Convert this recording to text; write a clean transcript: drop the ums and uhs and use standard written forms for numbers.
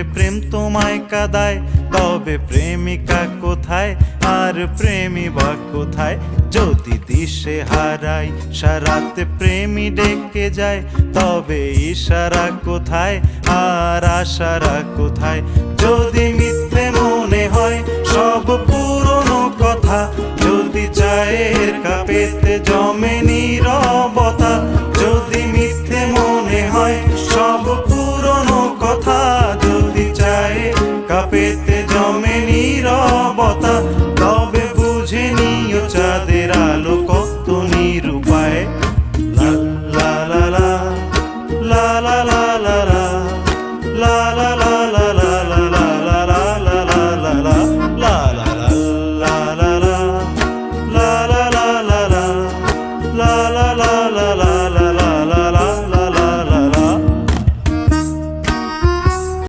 করে প্রেম তোমায় কাঁদায়, তবে প্রেমিকা কোথায় আর প্রেমী বা কোথায়? যদি দিশে হারাই সারাতে প্রেমী ডেকে যায়, তবে ইশারা কোথায় আর আশারা কোথায়? যদি মিথ্যে মনে হয় সব পুরনো কথা,